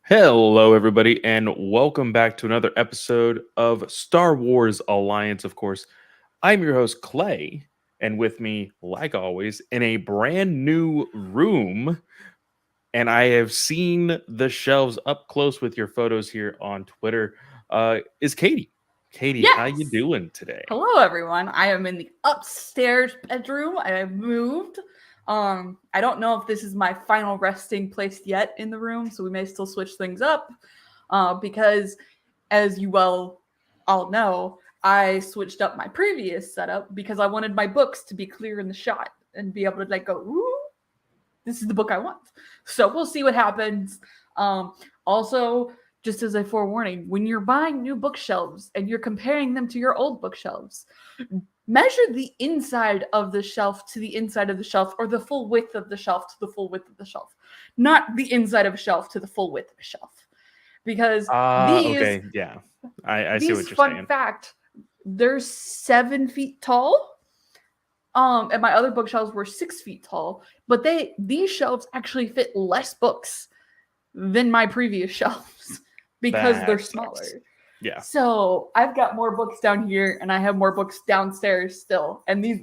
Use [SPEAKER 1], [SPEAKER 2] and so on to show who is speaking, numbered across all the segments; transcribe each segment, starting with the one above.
[SPEAKER 1] Hello, everybody, and welcome back to another episode of Star Wars Alliance. Of course, I'm your host, Clay, and with me, like always, in a brand new room, and I have seen the shelves up close with your photos here on Twitter, is Katie. Katie, how you
[SPEAKER 2] Yes.
[SPEAKER 1] doing today?
[SPEAKER 2] Hello, everyone. I am in the upstairs bedroom. I have moved. I don't know if this is my final resting place yet in the room, so we may still switch things up. Because, as you well all know, I switched up my previous setup because I wanted my books to be clear in the shot and be able to go, ooh, this is the book I want. So we'll see what happens. Also, just as a forewarning, when you're buying new bookshelves and you're comparing them to your old bookshelves, measure the inside of the shelf to the inside of the shelf, or the full width of the shelf to the full width of the shelf, not the inside of a shelf to the full width of a shelf. Because these
[SPEAKER 1] Okay, yeah, I see
[SPEAKER 2] these
[SPEAKER 1] what you're
[SPEAKER 2] fun
[SPEAKER 1] saying.
[SPEAKER 2] fact, they're 7 feet tall. And my other bookshelves were 6 feet tall, but these shelves actually fit less books than my previous shelves because they're
[SPEAKER 1] That sucks.
[SPEAKER 2] smaller.
[SPEAKER 1] Yeah,
[SPEAKER 2] So I've got more books down here and I have more books downstairs still. And these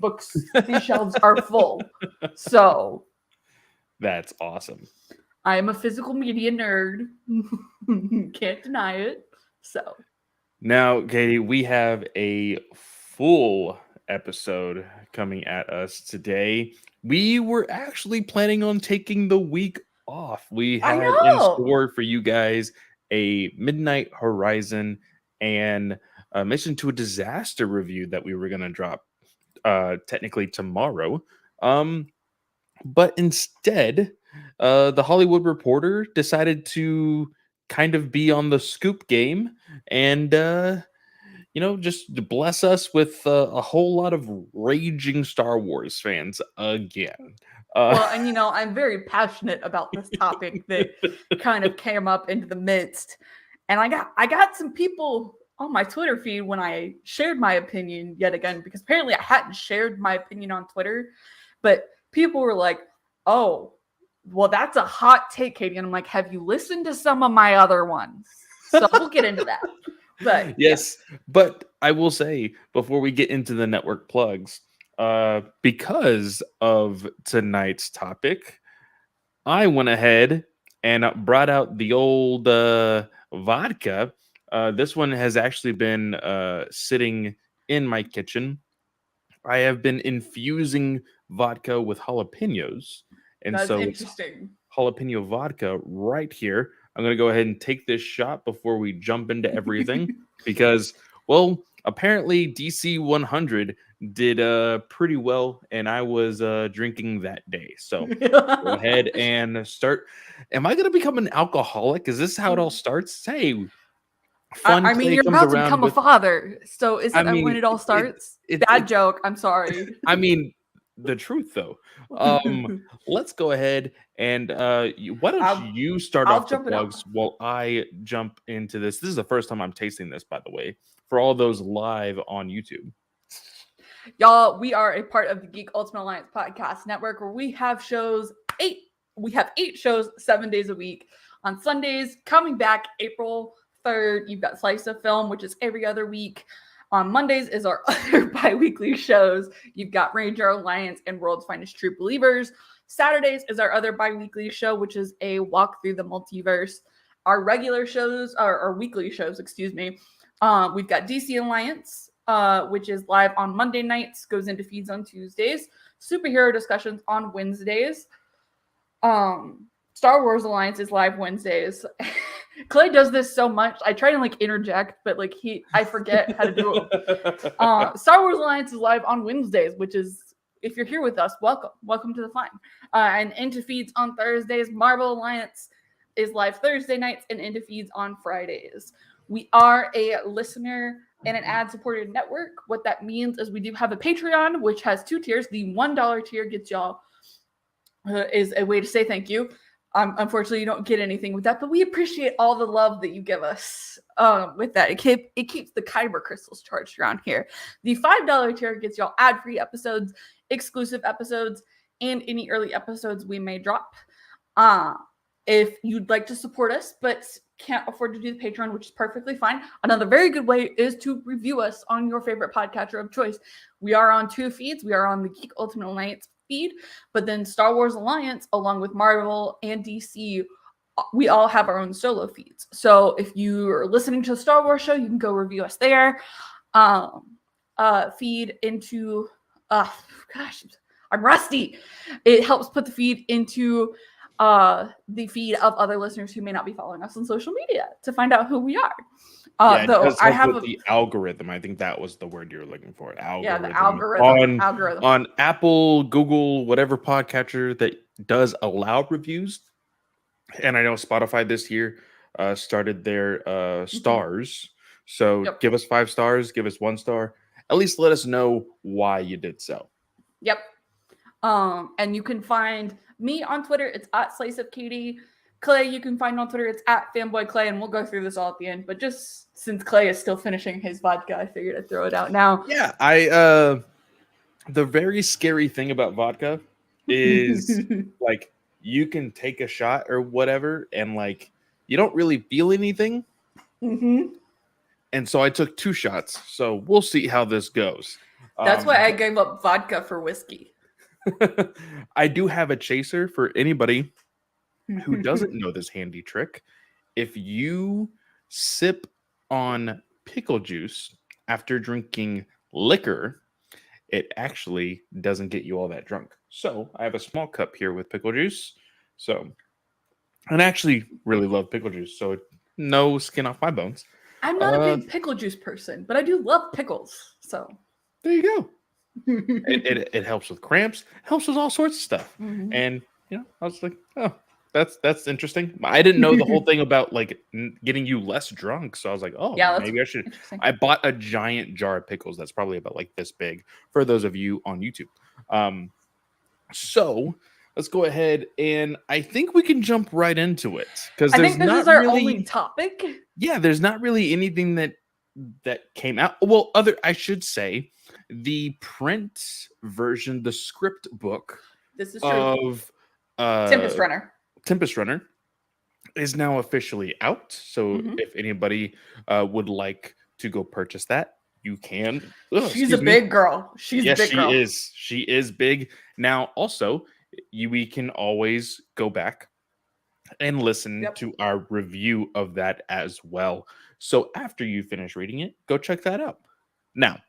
[SPEAKER 2] shelves are full. So
[SPEAKER 1] that's awesome.
[SPEAKER 2] I am a physical media nerd. Can't deny it. So
[SPEAKER 1] Now, Katie, we have a full episode coming at us today. We were actually planning on taking the week off. We
[SPEAKER 2] I
[SPEAKER 1] had in
[SPEAKER 2] know.
[SPEAKER 1] store for you guys a Midnight Horizon and a Mission to a Disaster review that we were going to drop technically tomorrow. Um, but instead, the Hollywood Reporter decided to kind of be on the scoop game and just to bless us with a whole lot of raging Star Wars fans again. Uh,
[SPEAKER 2] Well, and I'm very passionate about this topic that kind of came up into the midst. And I got some people on my Twitter feed when I shared my opinion yet again, because apparently I hadn't shared my opinion on Twitter, but people were like, "Oh, well, that's a hot take, Katie." And I'm like, "Have you listened to some of my other ones?" So we'll get into that. But yeah.
[SPEAKER 1] yes, but I will say before we get into the network plugs, because of tonight's topic, I went ahead and brought out the old vodka. This one has actually been sitting in my kitchen. I have been infusing vodka with jalapenos. And
[SPEAKER 2] That's
[SPEAKER 1] so it's
[SPEAKER 2] interesting.
[SPEAKER 1] jalapeno vodka right here. I'm going to go ahead and take this shot before we jump into everything because, well, apparently DC 100 did pretty well, and I was drinking that day. So go ahead and start. Am I going to become an alcoholic? Is this how it all starts? Hey, fun
[SPEAKER 2] I mean,
[SPEAKER 1] Clay
[SPEAKER 2] you're
[SPEAKER 1] comes
[SPEAKER 2] about to
[SPEAKER 1] around
[SPEAKER 2] become a
[SPEAKER 1] with.
[SPEAKER 2] father, so
[SPEAKER 1] I
[SPEAKER 2] isn't that when
[SPEAKER 1] mean,
[SPEAKER 2] it all starts?
[SPEAKER 1] it
[SPEAKER 2] Bad joke. I'm sorry.
[SPEAKER 1] I mean, the truth though. Let's go ahead and why don't
[SPEAKER 2] I'll
[SPEAKER 1] you start
[SPEAKER 2] I'll
[SPEAKER 1] off the
[SPEAKER 2] jump it
[SPEAKER 1] plugs
[SPEAKER 2] off.
[SPEAKER 1] while I jump into this. This is the first time I'm tasting this, by the way, for all those live on YouTube.
[SPEAKER 2] Y'all, we are a part of the Geek Ultimate Alliance podcast network where eight we have 8 shows 7 days a week. On Sundays, coming back April 3rd, you've got Slice of Film, which is every other week. On Mondays is our other bi-weekly shows. You've got Ranger Alliance and World's Finest True Believers. Saturdays is our other bi-weekly show, which is a walk through the multiverse. Our regular shows, or our weekly shows, excuse me. We've got DC Alliance, which is live on Monday nights, goes into feeds on Tuesdays. Superhero discussions on Wednesdays. Star Wars Alliance is live Wednesdays. Clay does this so much. I try to interject, but I forget how to do it. Star Wars Alliance is live on Wednesdays, which is, if you're here with us, welcome to the fun. And into feeds on Thursdays. Marvel Alliance is live Thursday nights and into feeds on Fridays. We are a listener and an ad-supported network. What that means is we do have a Patreon, which has 2 tiers. The $1 tier gets y'all is a way to say thank you. Unfortunately, you don't get anything with that, but we appreciate all the love that you give us with that. It keeps the kyber crystals charged around here. The $5 tier gets y'all ad-free episodes, exclusive episodes, and any early episodes we may drop. If you'd like to support us but can't afford to do the Patreon, which is perfectly fine, another very good way is to review us on your favorite podcatcher of choice. We are on 2 feeds. We are on the Geek Ultimate Alliance feed, but then Star Wars Alliance, along with Marvel and DC, we all have our own solo feeds. So if you're listening to the Star Wars show, you can go review us there. Feed into, gosh, I'm rusty. It helps put the feed into the feed of other listeners who may not be following us on social media to find out who we are.
[SPEAKER 1] It
[SPEAKER 2] Though
[SPEAKER 1] does
[SPEAKER 2] I
[SPEAKER 1] help
[SPEAKER 2] have
[SPEAKER 1] with the algorithm. I think that was the word you were looking for.
[SPEAKER 2] yeah, the
[SPEAKER 1] Algorithm.
[SPEAKER 2] algorithm.
[SPEAKER 1] On Apple, Google, whatever podcatcher that does allow reviews. And I know Spotify this year started their stars. So
[SPEAKER 2] Yep.
[SPEAKER 1] give us 5 stars, give us 1 star. At least let us know why you did so.
[SPEAKER 2] Yep. And you can find me on Twitter. It's at Slice of Katie. Clay, you can find on Twitter. It's at Fanboy Clay, and we'll go through this all at the end. But just since Clay is still finishing his vodka, I figured I'd throw it out now.
[SPEAKER 1] Yeah, the very scary thing about vodka is like you can take a shot or whatever, and like you don't really feel anything.
[SPEAKER 2] Mm-hmm.
[SPEAKER 1] And so I took 2 shots. So we'll see how this goes.
[SPEAKER 2] That's why I gave up vodka for whiskey.
[SPEAKER 1] I do have a chaser for anybody who doesn't know this handy trick. If you sip on pickle juice after drinking liquor, it actually doesn't get you all that drunk. So I have a small cup here with pickle juice. So, and I actually really love pickle juice. So no skin off my bones.
[SPEAKER 2] I'm not a big pickle juice person, but I do love pickles. So
[SPEAKER 1] there you go. It helps with cramps, helps with all sorts of stuff.
[SPEAKER 2] Mm-hmm.
[SPEAKER 1] And you know, I was like, oh, that's interesting. I didn't know the whole thing about like getting you less drunk. So I was like, oh,
[SPEAKER 2] Yeah,
[SPEAKER 1] maybe I should. I bought a giant jar of pickles that's probably about like this big for those of you on YouTube. So let's go ahead and I think we can jump right into it because
[SPEAKER 2] I think this is our only topic.
[SPEAKER 1] Yeah, there's not really anything that came out. Well, I should say the print version, the script book
[SPEAKER 2] this is true.
[SPEAKER 1] of
[SPEAKER 2] Tempest
[SPEAKER 1] Runner is now officially out. So if anybody would like to go purchase that, you can.
[SPEAKER 2] She's a big girl.
[SPEAKER 1] She is big. Now, also, we can always go back and listen to our review of that as well. So after you finish reading it, go check that out. Now,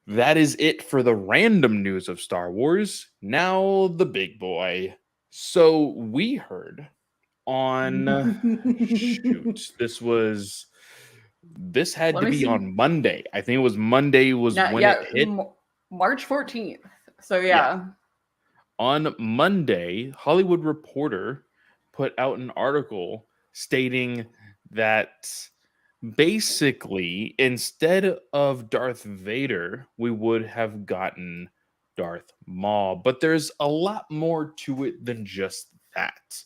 [SPEAKER 1] that is it for the random news of Star Wars. Now, the big boy. So we heard on this had to be on Monday. I think it was Monday it hit.
[SPEAKER 2] March 14th. So yeah.
[SPEAKER 1] On Monday, Hollywood Reporter put out an article stating that basically instead of Darth Vader, we would have gotten Darth Maul. But there's a lot more to it than just that.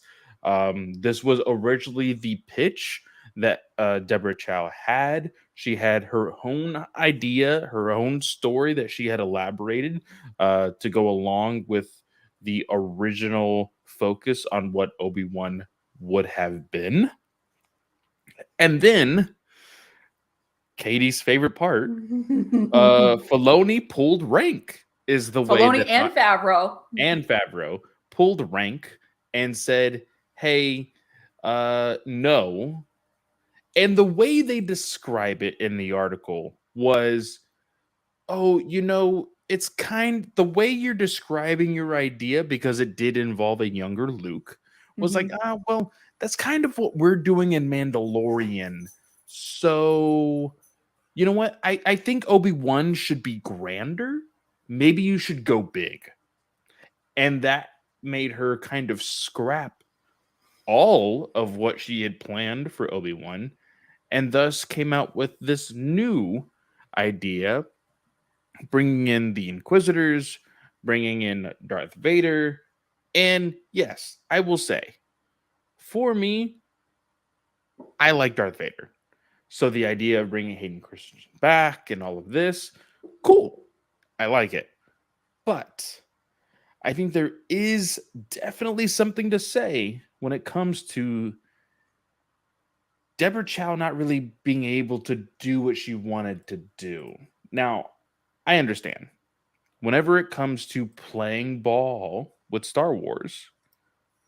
[SPEAKER 1] This was originally the pitch that Deborah Chow had. She had her own idea, her own story that she had elaborated to go along with the original focus on what Obi-Wan would have been. And then Katie's favorite part, Filoni pulled rank is the way that Favreau pulled rank and said, hey, no. And the way they describe it in the article was, oh, you know, it's the way you're describing your idea, because it did involve a younger Luke, was like, well, that's kind of what we're doing in Mandalorian. So, you know what? I think Obi-Wan should be grander. Maybe you should go big. And that made her kind of scrap all of what she had planned for Obi-Wan, and thus came out with this new idea, bringing in the Inquisitors, bringing in Darth Vader. And yes, I will say, for me, I like Darth Vader. So the idea of bringing Hayden Christensen back and all of this, cool. I like it. But I think there is definitely something to say when it comes to Deborah Chow not really being able to do what she wanted to do. Now, I understand. Whenever it comes to playing ball with Star Wars,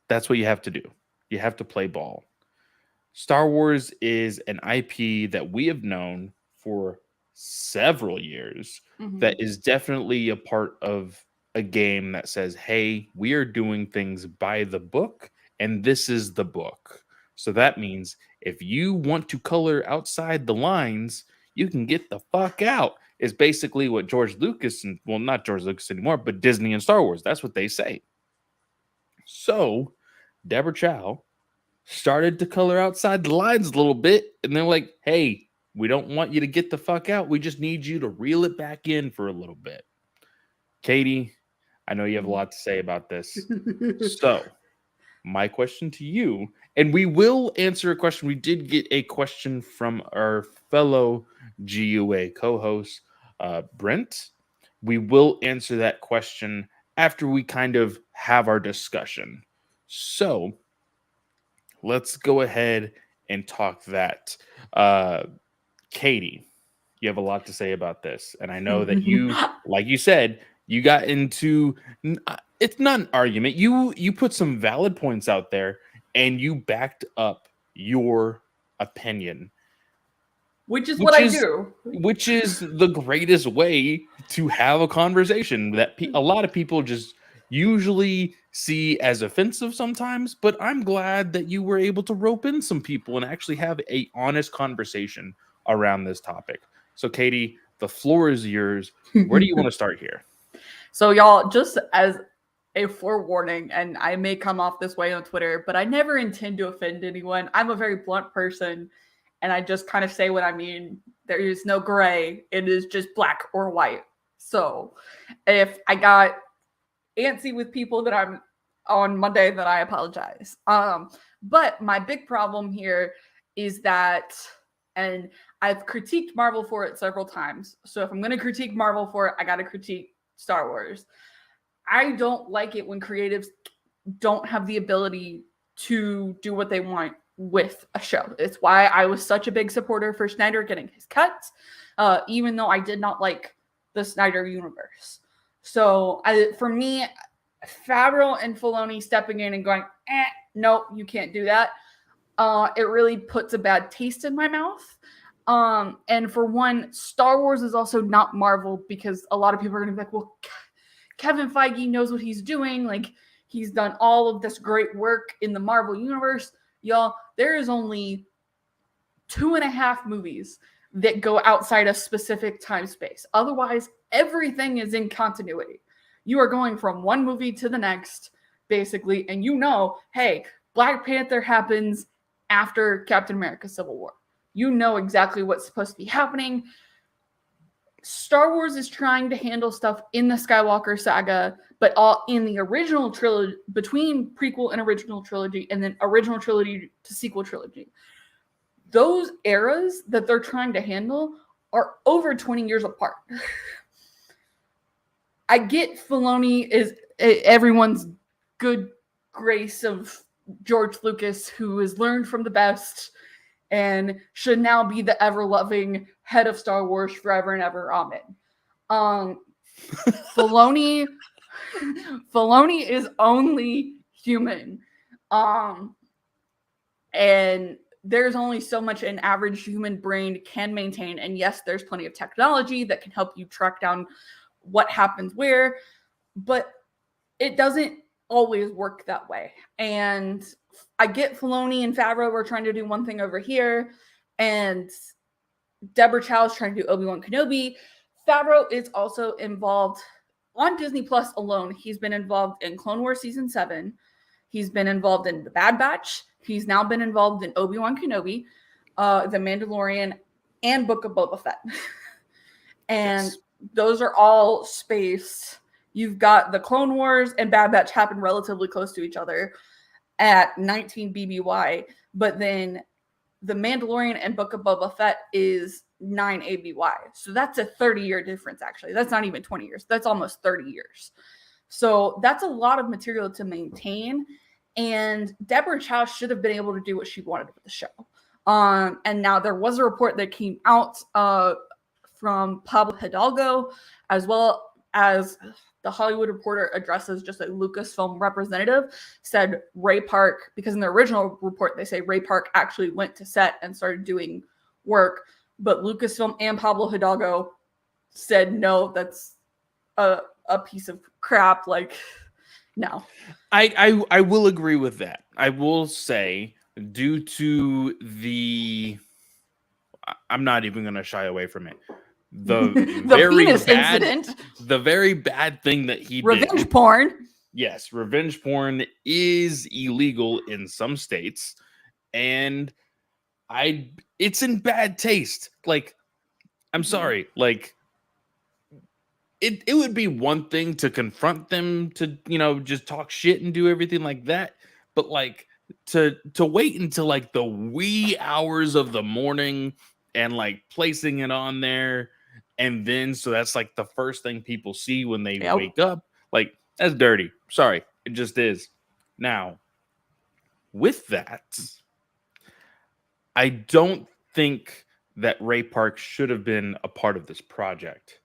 [SPEAKER 1] that's what you have to do. You have to play ball. Star Wars is an IP that we have known for several years that
[SPEAKER 2] Mhm.
[SPEAKER 1] is definitely a part of a game that says, hey, we are doing things by the book, and this is the book. So that means if you want to color outside the lines, you can get the fuck out, is basically what George Lucas, and well, not George Lucas anymore, but Disney and Star Wars, that's what they say. So, Deborah Chow started to color outside the lines a little bit, and they're like, hey, we don't want you to get the fuck out. We just need you to reel it back in for a little bit. Katie, I know you have a lot to say about this. So, my question to you, and we will answer a question. We did get a question from our fellow GUA co host, Brent. We will answer that question after we kind of have our discussion. So, let's go ahead and talk that. Uh, Katie, you have a lot to say about this. And I know that you, like you said, you got into it's not an argument. You put some valid points out there and you backed up your opinion,
[SPEAKER 2] Which is what
[SPEAKER 1] which
[SPEAKER 2] I
[SPEAKER 1] is
[SPEAKER 2] do.
[SPEAKER 1] which is the greatest way to have a conversation that a lot of people just usually see as offensive sometimes, but I'm glad that you were able to rope in some people and actually have a honest conversation around this topic. So Katie, the floor is yours. Where do you want to start here?
[SPEAKER 2] So, y'all, just as a forewarning, and I may come off this way on Twitter, but I never intend to offend anyone. I'm a very blunt person, and I just kind of say what I mean. There is no gray, it is just black or white. So, if I got antsy with people that I'm on Monday, then I apologize. But my big problem here is that, and I've critiqued Marvel for it several times. So if I'm going to critique Marvel for it, I got to critique Star Wars. I don't like it when creatives don't have the ability to do what they want with a show. It's why I was such a big supporter for Snyder getting his cuts, even though I did not like the Snyder universe. So for me, Favreau and Filoni stepping in and going, nope, you can't do that. It really puts a bad taste in my mouth. And for one, Star Wars is also not Marvel, because a lot of people are going to be like, well, Kevin Feige knows what he's doing. Like, he's done all of this great work in the Marvel universe. Y'all, there is only 2.5 movies that go outside a specific time space. Otherwise, everything is in continuity. You are going from one movie to the next, basically, and you know, hey, Black Panther happens after Captain America Civil War. You know exactly what's supposed to be happening. Star Wars is trying to handle stuff in the Skywalker saga, but all in the original trilogy, between prequel and original trilogy, and then original trilogy to sequel trilogy. Those eras that they're trying to handle are over 20 years apart. I get Filoni is everyone's good grace of George Lucas, who has learned from the best and should now be the ever-loving head of Star Wars forever and ever. Amen. Filoni is only human. And there's only so much an average human brain can maintain. And yes, there's plenty of technology that can help you track down what happens where, but it doesn't always work that way. And I get Filoni and Favreau were trying to do one thing over here, and Deborah Chow is trying to do Obi-Wan Kenobi. Favreau is also involved on Disney Plus alone. He's been involved in Clone Wars Season 7. He's been involved in The Bad Batch. He's now been involved in Obi-Wan Kenobi, The Mandalorian, and Book of Boba Fett. And yes, those are all spaced. You've got the Clone Wars and Bad Batch happen relatively close to each other at 19 BBY, but then The Mandalorian and Book of Boba Fett is 9 ABY. So that's a 30-year difference, actually. That's not even 20 years. That's almost 30 years. So that's a lot of material to maintain. And Deborah Chow should have been able to do what she wanted with the show. And now there was a report that came out from Pablo Hidalgo, as well as the Hollywood Reporter addresses just a Lucasfilm representative, said Ray Park, because in the original report they say Ray Park actually went to set and started doing work, but Lucasfilm and Pablo Hidalgo said no, that's a piece of crap. Like, no.
[SPEAKER 1] I will agree with that. I will say, due to I'm not even going to shy away from it.
[SPEAKER 2] The penis incident,
[SPEAKER 1] the very bad thing that he
[SPEAKER 2] revenge
[SPEAKER 1] did.
[SPEAKER 2] porn.
[SPEAKER 1] Yes, revenge porn is illegal in some states, and it's in bad taste. Like, I'm sorry, like it would be one thing to confront them, to just talk shit and do everything like that, but like to wait until like the wee hours of the morning and like placing it on there, and then so that's like the first thing people see when they wake up, like, that's dirty. Sorry, it just is. Now, with that, I don't think that Ray Park should have been a part of this project.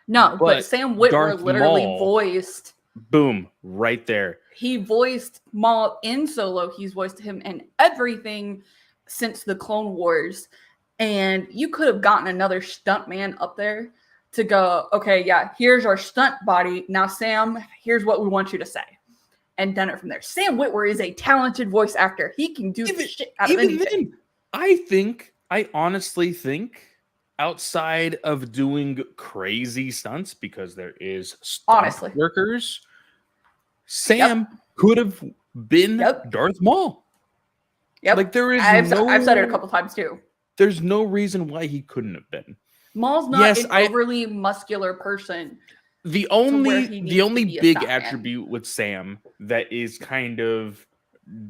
[SPEAKER 2] No, but Sam Witwer
[SPEAKER 1] Darth
[SPEAKER 2] literally
[SPEAKER 1] Maul,
[SPEAKER 2] voiced.
[SPEAKER 1] Boom, right there.
[SPEAKER 2] He voiced Maul in Solo. He's voiced him in everything since the Clone Wars. And you could have gotten another stuntman up there to go, okay, yeah, here's our stunt body. Now, Sam, here's what we want you to say. And done it from there. Sam Witwer is a talented voice actor. He can do shit out of anything.
[SPEAKER 1] Then, I honestly think, outside of doing crazy stunts, because there is stunt workers, Sam could have been Darth Maul.
[SPEAKER 2] Yep.
[SPEAKER 1] Like, there is
[SPEAKER 2] I've said it a couple times too.
[SPEAKER 1] There's no reason why he couldn't have been.
[SPEAKER 2] Maul's not an overly muscular person.
[SPEAKER 1] The only big attribute with Sam that is kind of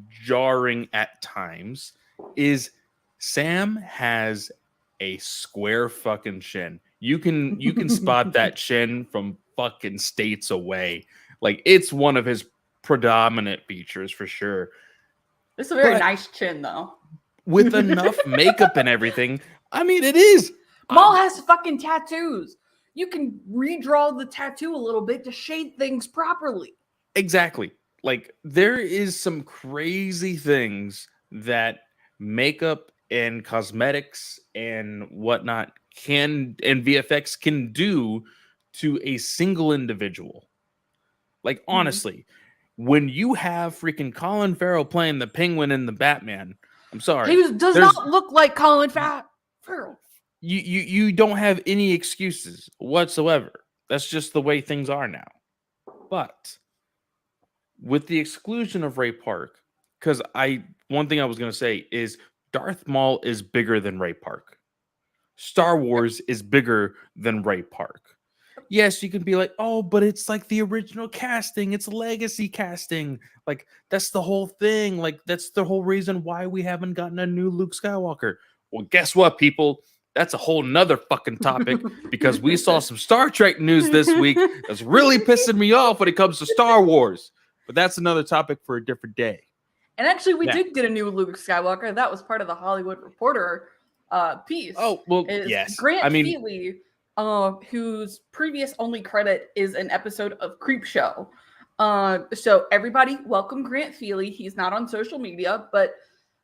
[SPEAKER 1] jarring at times is Sam has a square fucking chin. You can spot that chin from fucking states away. Like, it's one of his predominant features for sure.
[SPEAKER 2] It's a very nice chin, though.
[SPEAKER 1] With enough makeup and everything, I mean, it is.
[SPEAKER 2] Maul has fucking tattoos. You can redraw the tattoo a little bit to shade things properly.
[SPEAKER 1] Exactly. Like, there is some crazy things that makeup and cosmetics and whatnot and VFX can do to a single individual. Like, honestly, when you have freaking Colin Farrell playing the Penguin in the Batman, I'm sorry,
[SPEAKER 2] he does not look like Colin Farrell.
[SPEAKER 1] You don't have any excuses whatsoever. That's just the way things are now. But with the exclusion of Ray Park, because one thing I was going to say is Darth Maul is bigger than Ray Park. Star Wars is bigger than Ray Park. Yes, you can be like, oh, but it's like the original casting. It's legacy casting. Like, that's the whole thing. Like, that's the whole reason why we haven't gotten a new Luke Skywalker. Well, guess what, people? That's a whole nother fucking topic, because we saw some Star Trek news this week that's really pissing me off when it comes to Star Wars. But that's another topic for a different day.
[SPEAKER 2] And actually, we did get a new Luke Skywalker. That was part of the Hollywood Reporter piece.
[SPEAKER 1] Oh, well, yes.
[SPEAKER 2] Grant Feely, whose previous only credit is an episode of Creepshow. So everybody, welcome Grant Feely. He's not on social media, but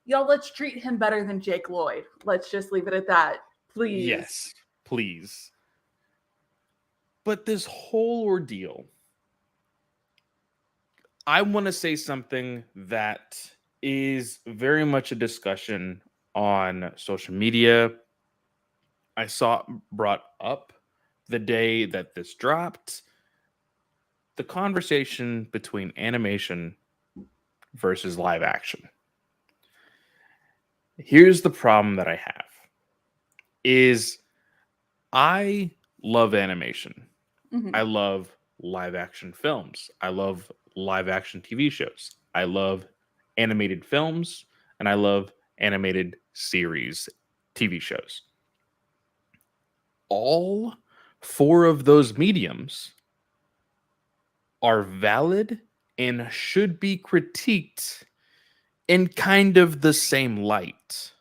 [SPEAKER 2] y'all, let's treat him better than Jake Lloyd. Let's just leave it at that. Please.
[SPEAKER 1] Yes, please. But this whole ordeal, I want to say something that is very much a discussion on social media. I saw it brought up the day that this dropped. The conversation between animation versus live action. Here's the problem that I have. Is I love animation. Mm-hmm. I love live action films. I love live action TV shows. I love animated films, and I love animated series, TV shows. All four of those mediums are valid and should be critiqued in kind of the same light.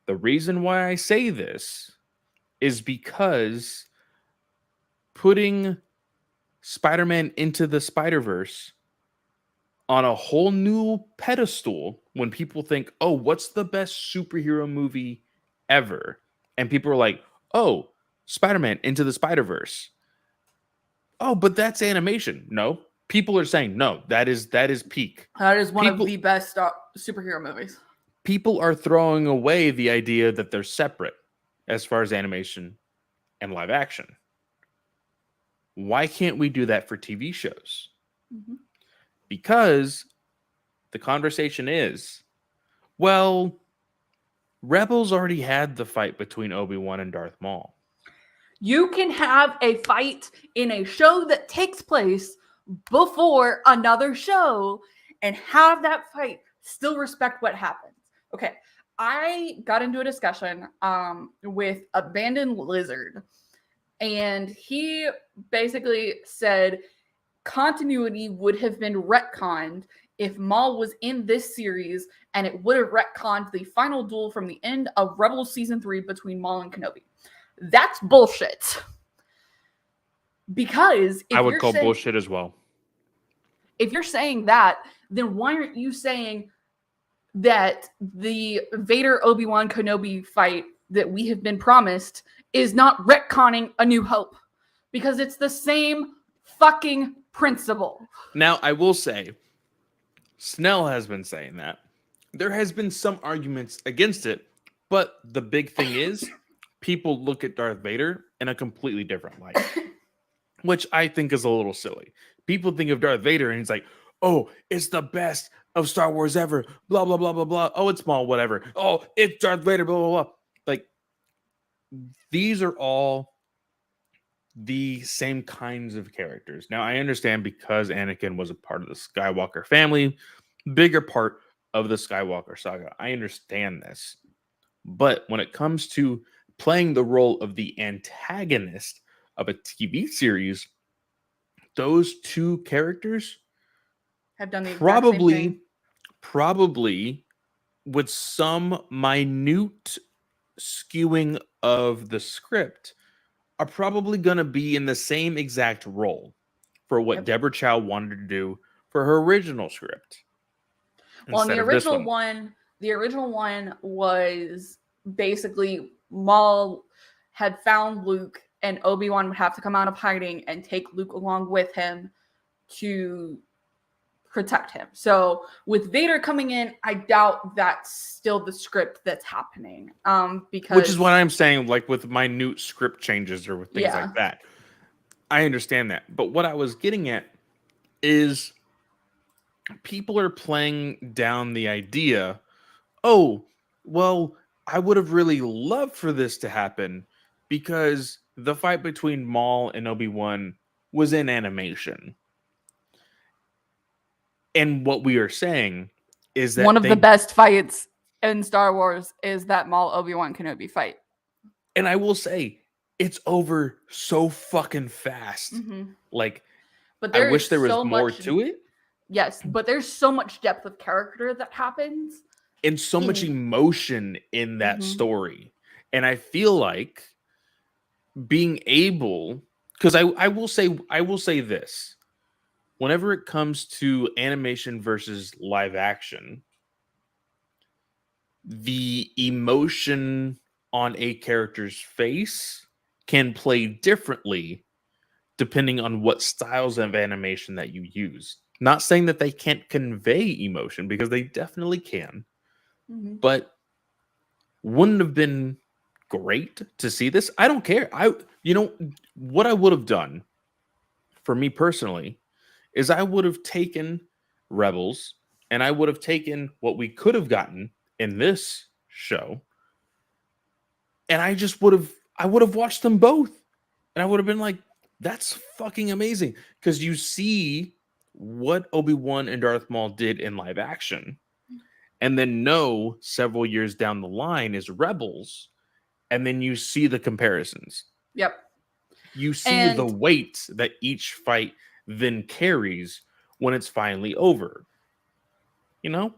[SPEAKER 1] The reason why I say this is because putting Spider-Man into the Spider-Verse on a whole new pedestal when people think, oh, what's the best superhero movie ever? And people are like, oh, Spider-Man into the Spider-Verse. Oh, but that's animation. No, people are saying no. That is peak.
[SPEAKER 2] That is one of
[SPEAKER 1] People
[SPEAKER 2] the best superhero movies.
[SPEAKER 1] people are throwing away the idea that they're separate as far as animation and live action. Why can't we do that for TV shows?
[SPEAKER 2] Mhm.
[SPEAKER 1] Because the conversation is, well, Rebels already had the fight between Obi-Wan and Darth Maul.
[SPEAKER 2] You can have a fight in a show that takes place before another show and have that fight still respect what happens. Okay, I got into a discussion with Abandoned Lizard, and he basically said continuity would have been retconned if Maul was in this series, and it would have retconned the final duel from the end of Rebels Season 3 between Maul and Kenobi. That's bullshit. Because if
[SPEAKER 1] I would
[SPEAKER 2] you're
[SPEAKER 1] call
[SPEAKER 2] saying,
[SPEAKER 1] bullshit as well.
[SPEAKER 2] if you're saying that, then why aren't you saying that the Vader Obi-Wan Kenobi fight that we have been promised is not retconning A New Hope? Because it's the same fucking principle.
[SPEAKER 1] Now, I will say, Snell has been saying that. There has been some arguments against it, but the big thing is people look at Darth Vader in a completely different light, which I think is a little silly. People think of Darth Vader and he's like, oh, it's the best of Star Wars ever, blah, blah, blah, blah, blah. Oh, it's Maul, whatever. Oh, it's Darth Vader, blah, blah, blah. Like, these are all the same kinds of characters. Now, I understand because Anakin was a part of the Skywalker family, bigger part of the Skywalker saga. I understand this. But when it comes to playing the role of the antagonist of a TV series, those two characters
[SPEAKER 2] Have done the exact same thing.
[SPEAKER 1] probably with some minute skewing of the script are probably going to be in the same exact role for what
[SPEAKER 2] Yep.
[SPEAKER 1] Deborah Chow wanted to do for her original script.
[SPEAKER 2] Well, in
[SPEAKER 1] instead
[SPEAKER 2] the
[SPEAKER 1] of this
[SPEAKER 2] original one was basically Maul had found Luke, and Obi-Wan would have to come out of hiding and take Luke along with him to protect him. So with Vader coming in, I doubt that's still the script that's happening. Because
[SPEAKER 1] Which is what I'm saying, like with minute script changes or with things
[SPEAKER 2] Yeah.
[SPEAKER 1] like that. I understand that. But what I was getting at is people are playing down the idea, oh, well, I would have really loved for this to happen because the fight between Maul and Obi-Wan was in animation. And what we are saying is that
[SPEAKER 2] one of the best fights in Star Wars is that Maul Obi-Wan Kenobi fight.
[SPEAKER 1] And I will say, it's over so fucking fast.
[SPEAKER 2] Mm-hmm.
[SPEAKER 1] Like,
[SPEAKER 2] But
[SPEAKER 1] I wish there was more to it.
[SPEAKER 2] Yes, but there's so much depth of character that happens.
[SPEAKER 1] And so much emotion in that story. And I feel like being able, because I will say this. Whenever it comes to animation versus live action, the emotion on a character's face can play differently depending on what styles of animation that you use. Not saying that they can't convey emotion, because they definitely can.
[SPEAKER 2] Mm-hmm.
[SPEAKER 1] But wouldn't have been great to see this? I don't care. What I would have done for me personally is I would have taken Rebels and I would have taken what we could have gotten in this show, and I would have watched them both, and I would have been like, that's fucking amazing, because you see what Obi-Wan and Darth Maul did in live action, and then know several years down the line is Rebels, and then you see the comparisons.
[SPEAKER 2] Yep.
[SPEAKER 1] You see the weight that each fight then carries when it's finally over. You know?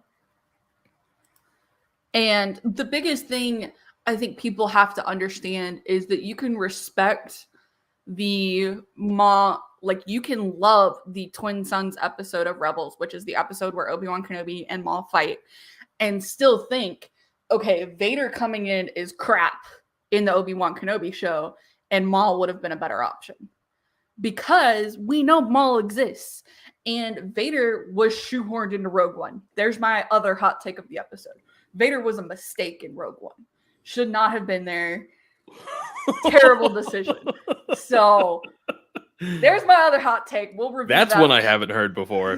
[SPEAKER 2] And the biggest thing I think people have to understand is that you can respect the like you can love the Twin Sons episode of Rebels, which is the episode where Obi-Wan Kenobi and Maul fight, and still think, okay, Vader coming in is crap in the Obi-Wan Kenobi show, and Maul would have been a better option. Because we know Maul exists, and Vader was shoehorned into Rogue One. There's my other hot take of the episode. Vader was a mistake in Rogue One. Should not have been there. Terrible decision. So there's my other hot take. We'll review
[SPEAKER 1] That's
[SPEAKER 2] that.
[SPEAKER 1] one I haven't heard before.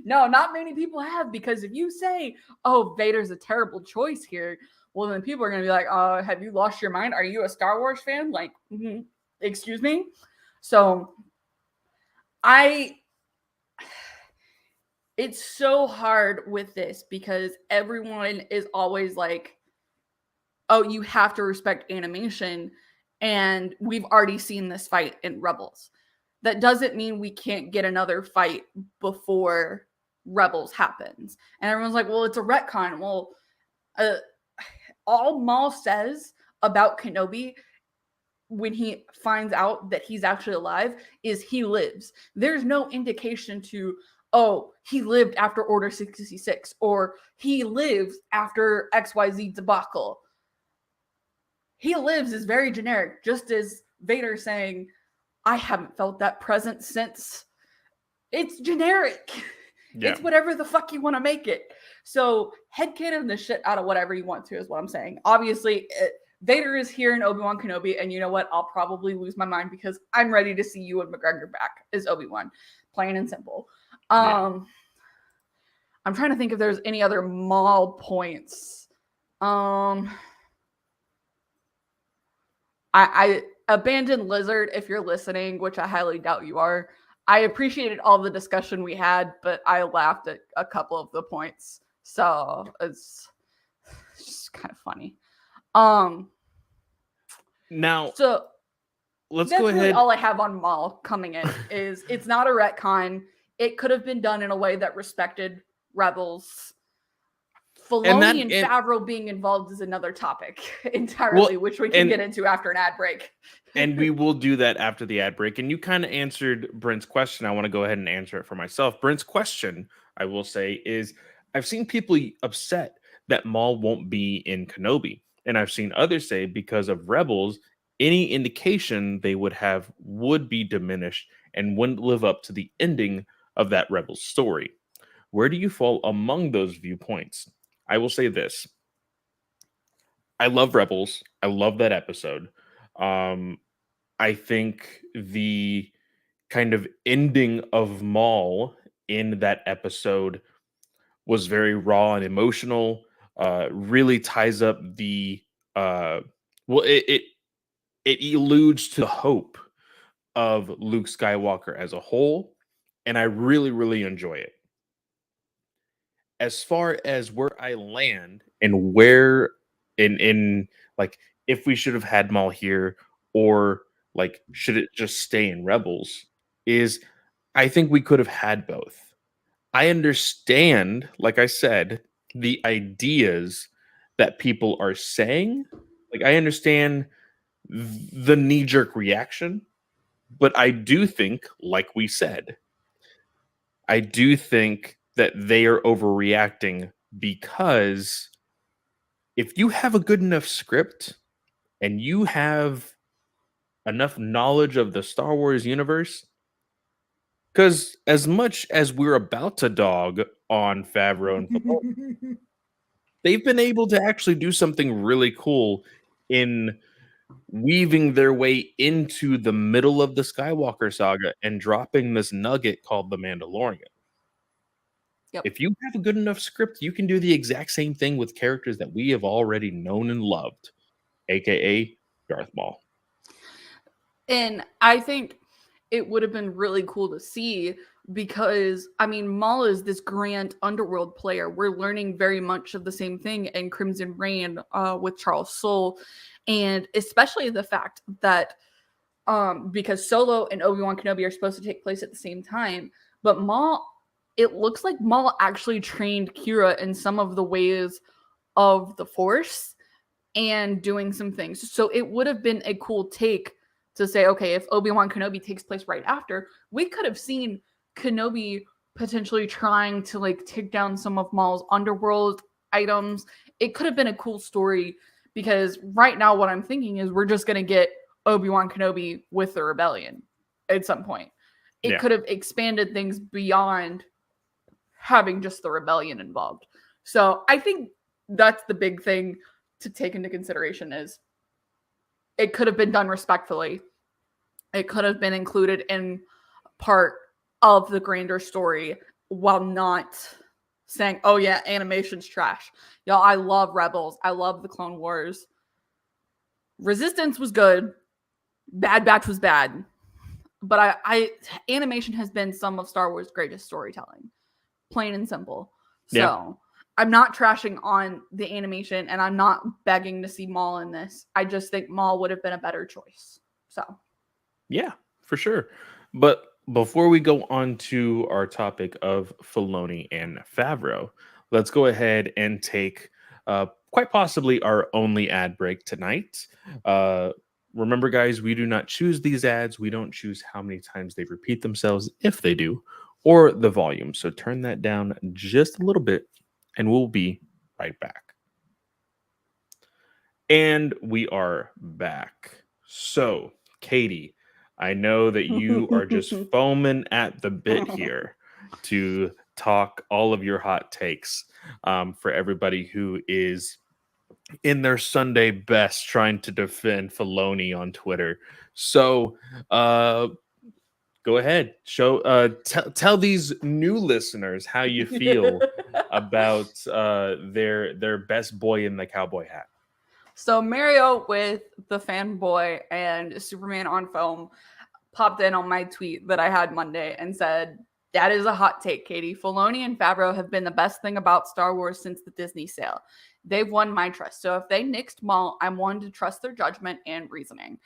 [SPEAKER 2] No, not many people have, because if you say, oh, Vader's a terrible choice here, well, then people are going to be like, have you lost your mind? Are you a Star Wars fan? Like, excuse me? So it's so hard with this because everyone is always like, oh, you have to respect animation. And we've already seen this fight in Rebels. That doesn't mean we can't get another fight before Rebels happens. And everyone's like, well, it's a retcon. Well, all Maul says about Kenobi when he finds out that he's actually alive is he lives. There's no indication to, oh, he lived after Order 66 or he lives after XYZ debacle. He lives is very generic, just as Vader saying, I haven't felt that presence since. It's generic. Yeah. It's whatever the fuck you want to make it. So headcanon the shit out of whatever you want to is what I'm saying. Obviously, Vader is here in Obi-Wan Kenobi, and you know what? I'll probably lose my mind because I'm ready to see Ewan McGregor back as Obi-Wan. Plain and simple. I'm trying to think if there's any other Maul points. I abandoned Lizard if you're listening, which I highly doubt you are. I appreciated all the discussion we had, but I laughed at a couple of the points. So it's just kind of funny.
[SPEAKER 1] Now,
[SPEAKER 2] so
[SPEAKER 1] let's
[SPEAKER 2] that's
[SPEAKER 1] go ahead.
[SPEAKER 2] Really all I have on Maul coming in is it's not a retcon. It could have been done in a way that respected Rebels. Filoni and Favreau being involved is another topic entirely, which we can get into after an ad break.
[SPEAKER 1] And we will do that after the ad break. And you kind of answered Brent's question. I want to go ahead and answer it for myself. Brent's question, I will say, is I've seen people upset that Maul won't be in Kenobi. And I've seen others say because of Rebels, any indication they would have would be diminished and wouldn't live up to the ending of that Rebels story. Where do you fall among those viewpoints? I will say this. I love Rebels. I love that episode. I think the kind of ending of Maul in that episode was very raw and emotional. Really ties up the it alludes to the hope of Luke Skywalker as a whole, and I really, really enjoy it. As far as where I land and where in like if we should have had Maul here or like should it just stay in Rebels, is I think we could have had both. I understand, like I said, the ideas that people are saying. Like I understand the knee-jerk reaction, but I do think, like we said, I do think that they are overreacting because if you have a good enough script and you have enough knowledge of the Star Wars universe, because as much as we're about to dog on Favreau and Filoni, they've been able to actually do something really cool in weaving their way into the middle of the Skywalker saga and dropping this nugget called the Mandalorian. Yep. If you have a good enough script, you can do the exact same thing with characters that we have already known and loved, aka Darth Maul.
[SPEAKER 2] And I think it would have been really cool to see because, I mean, Maul is this grand underworld player. We're learning very much of the same thing in Crimson Reign with Charles Soule. And especially the fact that because Solo and Obi-Wan Kenobi are supposed to take place at the same time. But Maul, it looks like Maul actually trained Kira in some of the ways of the Force and doing some things. So it would have been a cool take to say, okay, if Obi-Wan Kenobi takes place right after, we could have seen Kenobi potentially trying to like take down some of Maul's underworld items. It could have been a cool story, because right now what I'm thinking is we're just going to get Obi-Wan Kenobi with the rebellion at some point. It could have expanded things beyond having just the rebellion involved. So I think that's the big thing to take into consideration, is it could have been done respectfully. It could have been included in part of the grander story while not saying, oh yeah, animation's trash. Y'all, I love Rebels. I love the Clone Wars. Resistance was good. Bad Batch was bad. But I animation has been some of Star Wars' greatest storytelling. Plain and simple. So I'm not trashing on the animation, and I'm not begging to see Maul in this. I just think Maul would have been a better choice. So
[SPEAKER 1] yeah, for sure. But before we go on to our topic of Filoni and Favreau, let's go ahead and take quite possibly our only ad break tonight. Remember, guys, we do not choose these ads. We don't choose how many times they repeat themselves, if they do, or the volume. So turn that down just a little bit, and we'll be right back. And we are back. So, Katie, I know that you are just foaming at the bit here to talk all of your hot takes for everybody who is in their Sunday best trying to defend Filoni on Twitter. So, go ahead. Tell these new listeners how you feel about their best boy in the cowboy hat.
[SPEAKER 2] So Mario with the fanboy and Superman on foam popped in on my tweet that I had Monday and said, that is a hot take, Katie. Filoni and Favreau have been the best thing about Star Wars since the Disney sale. They've won my trust. So if they nixed Maul, I'm one to trust their judgment and reasoning.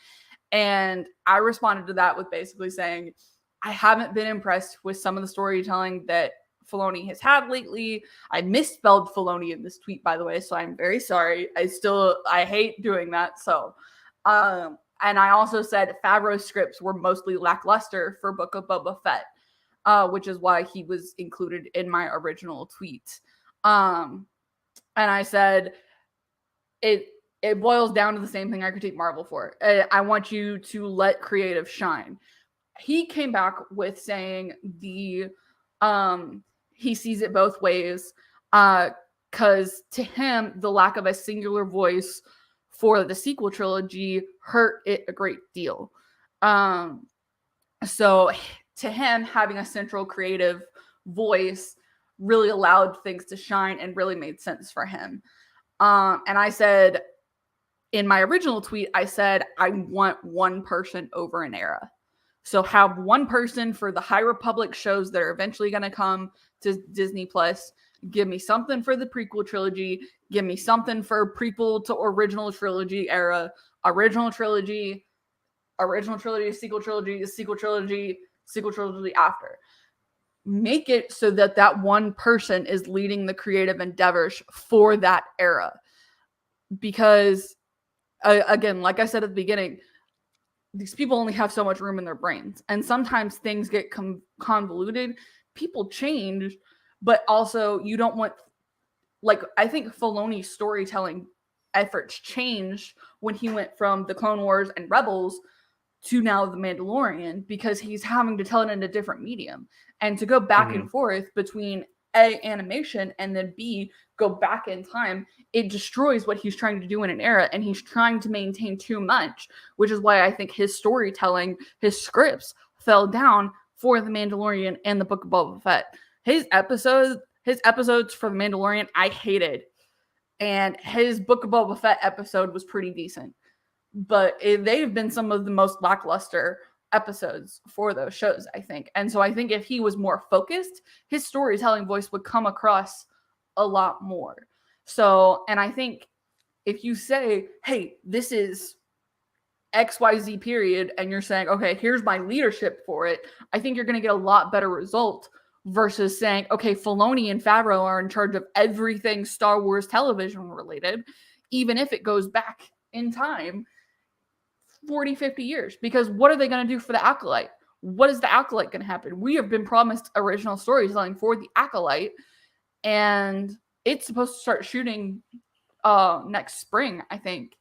[SPEAKER 2] And I responded to that with basically saying, I haven't been impressed with some of the storytelling that Filoni has had lately. I misspelled Filoni in this tweet, by the way, so I'm very sorry. I hate doing that. So, and I also said Favreau's scripts were mostly lackluster for Book of Boba Fett, which is why he was included in my original tweet. And I said it boils down to the same thing I critique Marvel for. I want you to let creative shine. He came back with saying he sees it both ways, because to him, the lack of a singular voice for the sequel trilogy hurt it a great deal. So to him, having a central creative voice really allowed things to shine and really made sense for him. And I said, in my original tweet, I said, I want one person over an era. So have one person for the High Republic shows that are eventually going to come to Disney Plus. Give me something for the prequel trilogy. Give me something for prequel to original trilogy era. Original trilogy, sequel trilogy after. Make it so that one person is leading the creative endeavors for that era. Because, again, like I said at the beginning, these people only have so much room in their brains. And sometimes things get convoluted. People change, but also you don't want, like, I think Filoni's storytelling efforts changed when he went from the Clone Wars and Rebels to now The Mandalorian, because he's having to tell it in a different medium. And to go back and forth between A, animation, and then B, go back in time, it destroys what he's trying to do in an era, and he's trying to maintain too much, which is why I think his storytelling, his scripts fell down for The Mandalorian and the Book of Boba Fett. His episodes for The Mandalorian, I hated. And his Book of Boba Fett episode was pretty decent. But they've been some of the most lackluster episodes for those shows, I think. And so I think if he was more focused, his storytelling voice would come across a lot more. So, and I think if you say, hey, this is XYZ period, and you're saying, okay, here's my leadership for it, I think you're going to get a lot better result versus saying, okay, Filoni and Favreau are in charge of everything Star Wars television related, even if it goes back in time 40, 50 years. Because what are they going to do for the Acolyte? What is the Acolyte going to happen? We have been promised original storytelling for the Acolyte, and it's supposed to start shooting next spring, I think.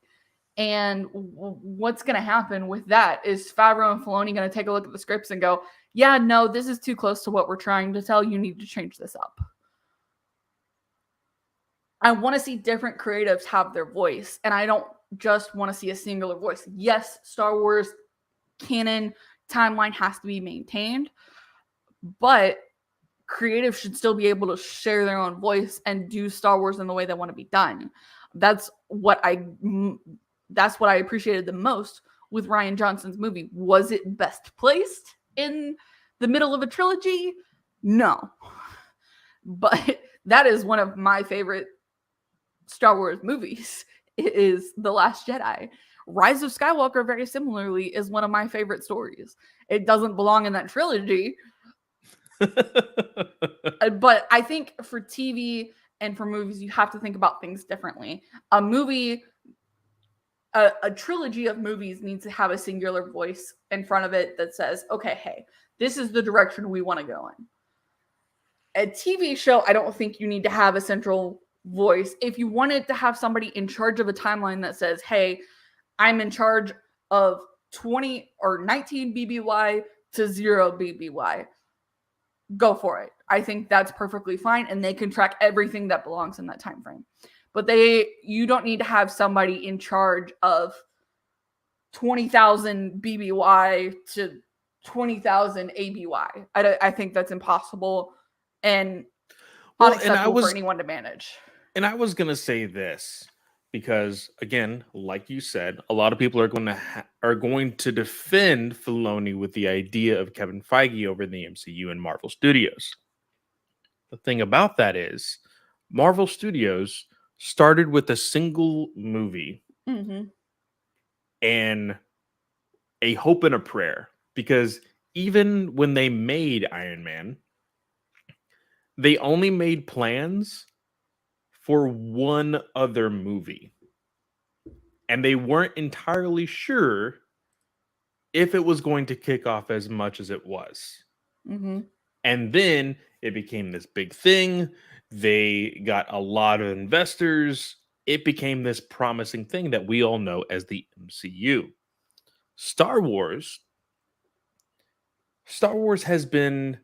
[SPEAKER 2] And what's going to happen with that is Favreau and Filoni going to take a look at the scripts and go, yeah, no, this is too close to what we're trying to tell. You need to change this up. I want to see different creatives have their voice, and I don't just want to see a singular voice. Yes, Star Wars canon timeline has to be maintained, but creatives should still be able to share their own voice and do Star Wars in the way they want to be done. That's what I appreciated the most with Rian Johnson's movie. Was it best placed in the middle of a trilogy? No. But that is one of my favorite Star Wars movies. It is The Last Jedi. Rise of Skywalker, very similarly, is one of my favorite stories. It doesn't belong in that trilogy. But I think for TV and for movies, you have to think about things differently. A movie, a trilogy of movies needs to have a singular voice in front of it that says, okay, hey, this is the direction we want to go in. A TV show, I don't think you need to have a central voice. If you wanted to have somebody in charge of a timeline that says, hey, I'm in charge of 20 or 19 BBY to 0 BBY, go for it. I think that's perfectly fine, and they can track everything that belongs in that time frame. But you don't need to have somebody in charge of 20,000 BBY to 20,000 ABY. I think that's impossible and unacceptable for anyone to manage.
[SPEAKER 1] And I was going to say this because, again, like you said, a lot of people are going to defend Filoni with the idea of Kevin Feige over in the MCU and Marvel Studios. The thing about that is Marvel Studios started with a single movie and a hope and a prayer, because even when they made Iron Man, they only made plans for one other movie. And they weren't entirely sure if it was going to kick off as much as it was. And then it became this big thing. They got a lot of investors. It became this promising thing that we all know as the MCU. Star Wars has been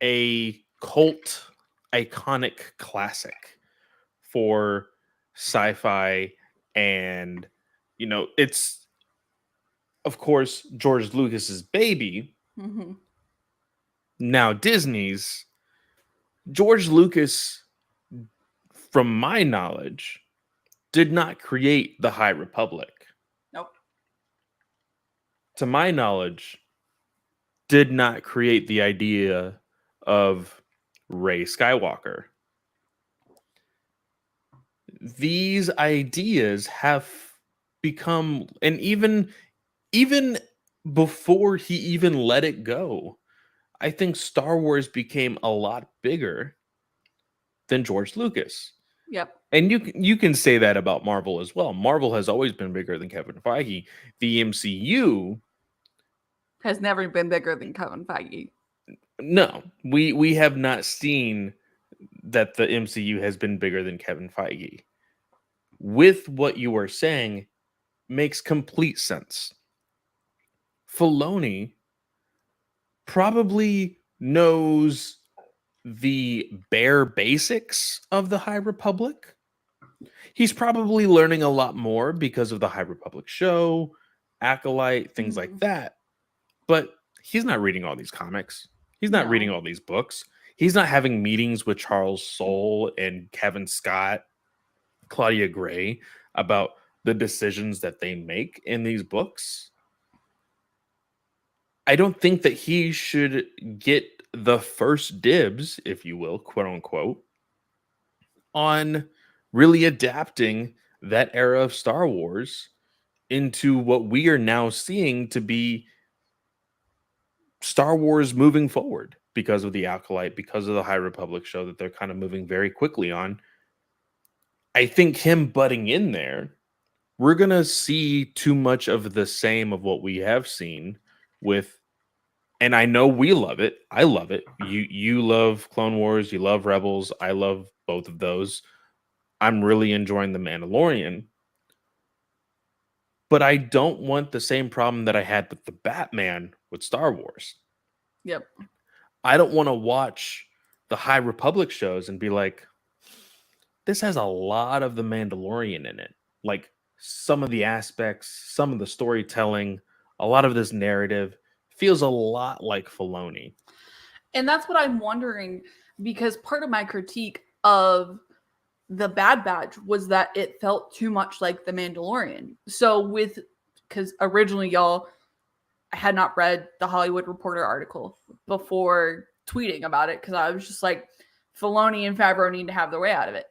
[SPEAKER 1] a cult iconic classic for sci-fi, and it's of course George Lucas's baby. Now Disney's. George Lucas, from my knowledge, did not create the High Republic.
[SPEAKER 2] Nope.
[SPEAKER 1] To my knowledge, did not create the idea of Rey Skywalker. These ideas have become, and even before he even let it go, I think Star Wars became a lot bigger than George Lucas.
[SPEAKER 2] Yep.
[SPEAKER 1] And you can say that about Marvel as well. Marvel has always been bigger than Kevin Feige. The MCU
[SPEAKER 2] has never been bigger than Kevin Feige.
[SPEAKER 1] No, we have not seen that the MCU has been bigger than Kevin Feige. With what you are saying, makes complete sense. Filoni probably knows the bare basics of the High Republic. He's probably learning a lot more because of the High Republic show, Acolyte, things like that. But he's not reading all these comics. He's not reading all these books. He's not having meetings with Charles Soule and Kevin Scott, Claudia Gray about the decisions that they make in these books. I don't think that he should get the first dibs, if you will, quote unquote, on really adapting that era of Star Wars into what we are now seeing to be Star Wars moving forward because of the Acolyte, because of the High Republic show that they're kind of moving very quickly on. I think him butting in there, we're going to see too much of the same of what we have seen with, and I know we love it. I love it. You love Clone Wars, you love Rebels. I love both of those. I'm really enjoying The Mandalorian. But I don't want the same problem that I had with the Batman with Star Wars.
[SPEAKER 2] Yep.
[SPEAKER 1] I don't want to watch the High Republic shows and be like, this has a lot of The Mandalorian in it. Like some of the aspects, some of the storytelling, a lot of this narrative feels a lot like Filoni.
[SPEAKER 2] And that's what I'm wondering, because part of my critique of the Bad Batch was that it felt too much like The Mandalorian. So because originally y'all had not read the Hollywood Reporter article before tweeting about it, because I was just like, Filoni and Favreau need to have their way out of it.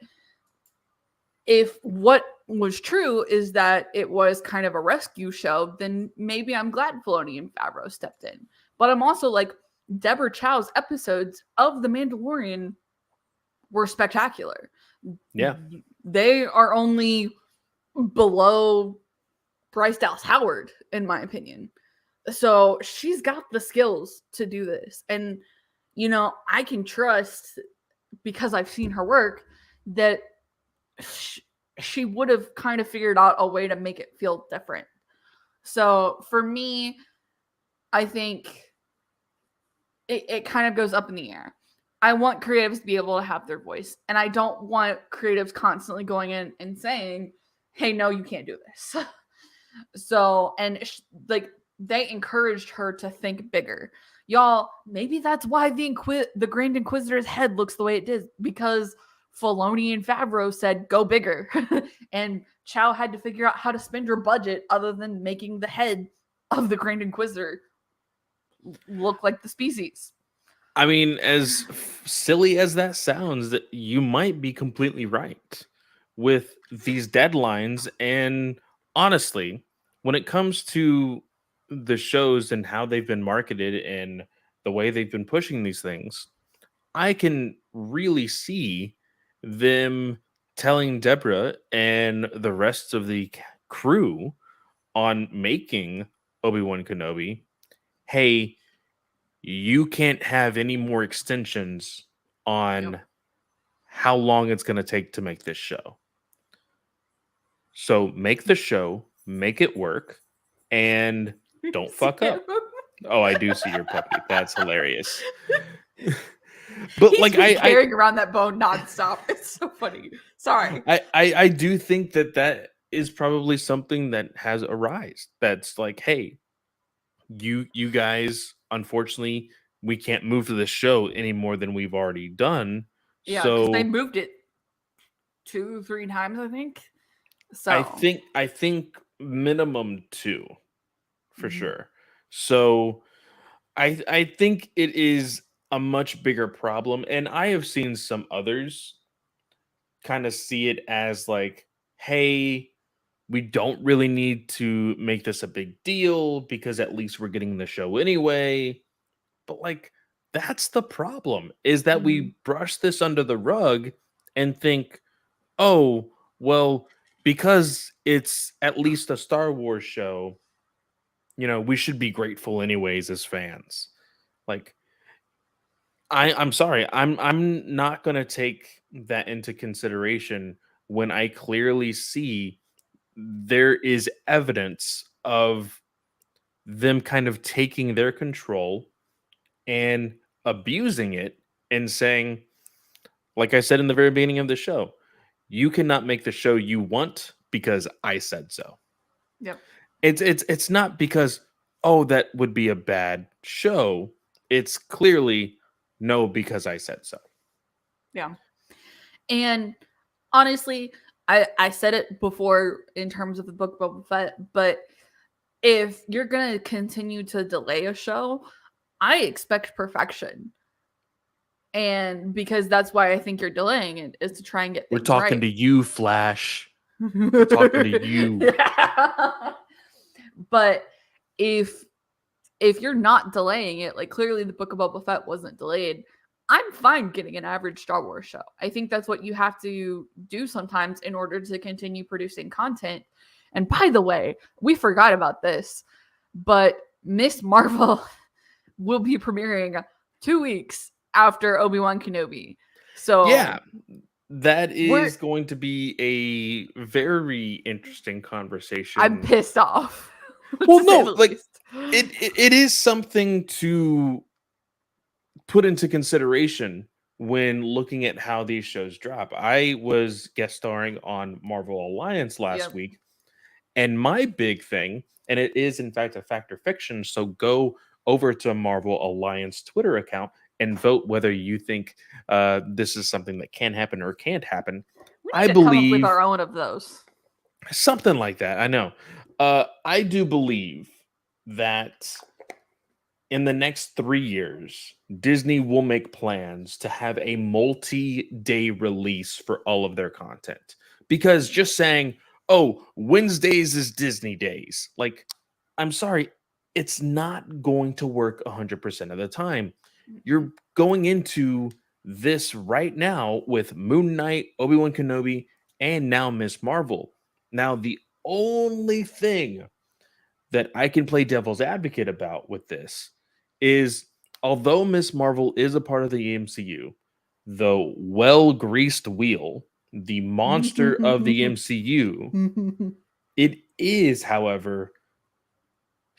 [SPEAKER 2] If what was true is that it was kind of a rescue show, then maybe I'm glad Filoni and Favreau stepped in. But I'm also like, Deborah Chow's episodes of The Mandalorian were spectacular.
[SPEAKER 1] Yeah.
[SPEAKER 2] They are only below Bryce Dallas Howard, in my opinion. So she's got the skills to do this. And, I can trust, because I've seen her work, that she would have kind of figured out a way to make it feel different. So for me, I think it kind of goes up in the air. I want creatives to be able to have their voice. And I don't want creatives constantly going in and saying, hey, no, you can't do this. So, and they encouraged her to think bigger. Y'all, maybe that's why the Grand Inquisitor's head looks the way it did, because Filoni and Favreau said, go bigger. And Chow had to figure out how to spend her budget other than making the head of the Grand Inquisitor look like the species.
[SPEAKER 1] I mean, as silly as that sounds, that you might be completely right with these deadlines. And honestly, when it comes to the shows and how they've been marketed and the way they've been pushing these things, I can really see them telling Deborah and the rest of the crew on making Obi-Wan Kenobi, hey, you can't have any more extensions on how long it's going to take to make this show. So make the show, make it work, and don't fuck up. Oh, I do see your puppy. That's hilarious. But
[SPEAKER 2] he's
[SPEAKER 1] like
[SPEAKER 2] been carrying around that bone nonstop. It's so funny. Sorry.
[SPEAKER 1] I do think that is probably something that has arisen. That's like, hey, you guys, unfortunately, we can't move to the show any more than we've already done.
[SPEAKER 2] Yeah,
[SPEAKER 1] so
[SPEAKER 2] they moved it 2-3 times, I think. So
[SPEAKER 1] I think minimum 2 for sure. So I think it is a much bigger problem, and I have seen some others kind of see it as like, hey, we don't really need to make this a big deal because at least we're getting the show anyway. But like, that's the problem, is that we brush this under the rug and think, oh, well, because it's at least a Star Wars show, we should be grateful anyways as fans. Like, I'm sorry, I'm not gonna take that into consideration when I clearly see there is evidence of them kind of taking their control and abusing it and saying, like I said in the very beginning of the show, you cannot make the show you want because I said so.
[SPEAKER 2] Yep.
[SPEAKER 1] It's not because, oh, that would be a bad show. It's clearly no, because I said so.
[SPEAKER 2] Yeah. And honestly, I said it before in terms of the book Boba Fett, but if you're going to continue to delay a show, I expect perfection. And because that's why I think you're delaying it, is to try and get things
[SPEAKER 1] We're talking
[SPEAKER 2] right.
[SPEAKER 1] to you, Flash. We're talking to you.
[SPEAKER 2] Yeah. But if you're not delaying it, like clearly the Book of Boba Fett wasn't delayed, I'm fine getting an average Star Wars show. I think that's what you have to do sometimes in order to continue producing content. And by the way, we forgot about this, but Miss Marvel will be premiering 2 weeks after Obi-Wan Kenobi. So
[SPEAKER 1] yeah, that is going to be a very interesting conversation.
[SPEAKER 2] I'm pissed off.
[SPEAKER 1] Well, no, like it is something to put into consideration when looking at how these shows drop. I was guest starring on Marvel Alliance last week, and my big thing, and it is in fact a fact or fiction, so go over to Marvel Alliance Twitter account and vote whether you think this is something that can happen or can't happen.
[SPEAKER 2] I believe come up with our own of those.
[SPEAKER 1] Something like that. I know. I do believe that in the next 3 years, Disney will make plans to have a multi-day release for all of their content. Because just saying, oh, Wednesdays is Disney days. Like, I'm sorry, it's not going to work 100% of the time. You're going into this right now with Moon Knight, Obi-Wan Kenobi, and now Miss Marvel. Now, the only thing that I can play devil's advocate about with this is, although Miss Marvel is a part of the MCU, the well-greased wheel, the monster of the MCU, it is, however,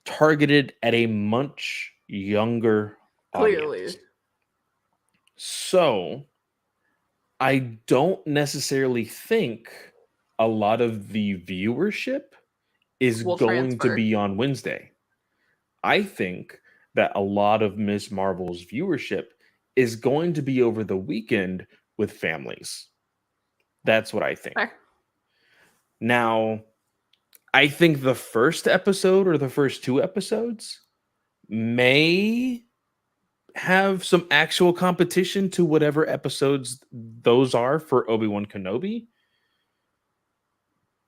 [SPEAKER 1] targeted at a much younger audience. So I don't necessarily think a lot of the viewership is going to be on Wednesday. I think that a lot of Miss Marvel's viewership is going to be over the weekend with families. That's what I think. Now, I think the first episode or the first 2 episodes may have some actual competition to whatever episodes those are for Obi-Wan Kenobi.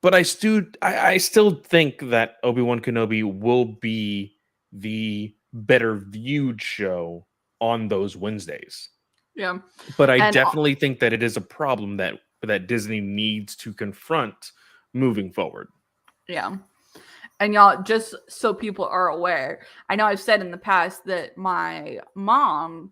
[SPEAKER 1] But I still think that Obi-Wan Kenobi will be the better viewed show on those Wednesdays.
[SPEAKER 2] Yeah.
[SPEAKER 1] But I definitely think that it is a problem that Disney needs to confront moving forward.
[SPEAKER 2] Yeah. And y'all, just so people are aware, I know I've said in the past that my mom,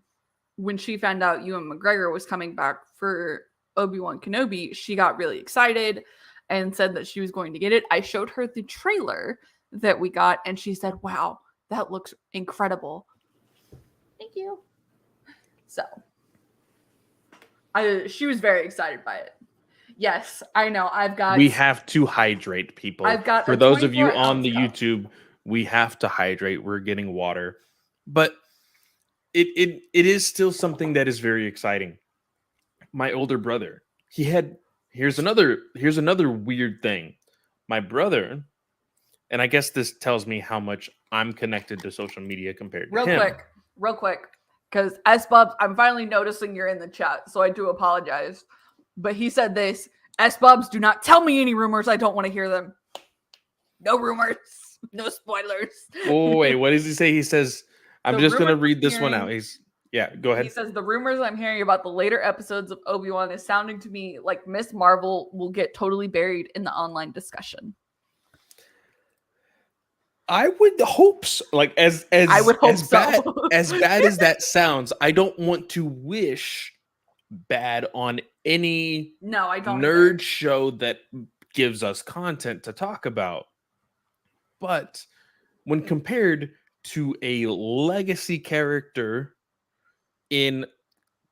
[SPEAKER 2] when she found out Ewan McGregor was coming back for Obi-Wan Kenobi, she got really excited and said that she was going to get it. I showed her the trailer that we got, and she said, wow, that looks incredible. Thank you. So, she was very excited by it. Yes, I know.
[SPEAKER 1] We have to hydrate, people. For those of you on the YouTube, we have to hydrate. We're getting water. But it is still something that is very exciting. My older brother, here's another weird thing. My brother, and I guess this tells me how much I'm connected to social media compared to him.
[SPEAKER 2] Real quick, because S-Bubs, I'm finally noticing you're in the chat, so I do apologize. But he said this: S-Bubs, do not tell me any rumors. I don't want to hear them. No rumors. No spoilers.
[SPEAKER 1] Oh, wait. What does he say? He says, I'm just going to read this one out. Go ahead.
[SPEAKER 2] He says, the rumors I'm hearing about the later episodes of Obi-Wan is sounding to me like Miss Marvel will get totally buried in the online discussion.
[SPEAKER 1] I would hope so. Like, as bad as that sounds, I don't want to wish bad on any nerd show that gives us content to talk about. But when compared to a legacy character in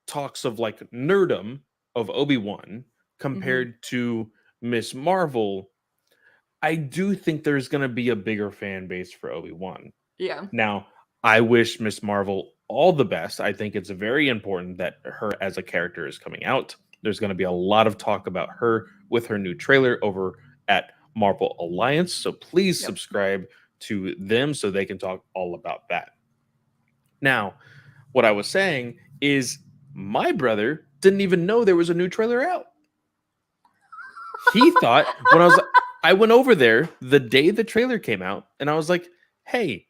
[SPEAKER 1] talks of like nerdom of Obi-Wan compared to Miss Marvel, I do think there's going to be a bigger fan base for Obi-Wan.
[SPEAKER 2] Yeah.
[SPEAKER 1] Now, I wish Miss Marvel all the best. I think it's very important that her as a character is coming out. There's going to be a lot of talk about her with her new trailer over at Marvel Alliance. So please subscribe to them so they can talk all about that. Now, what I was saying is my brother didn't even know there was a new trailer out. He thought when I was like, I went over there the day the trailer came out, and I was like, "Hey,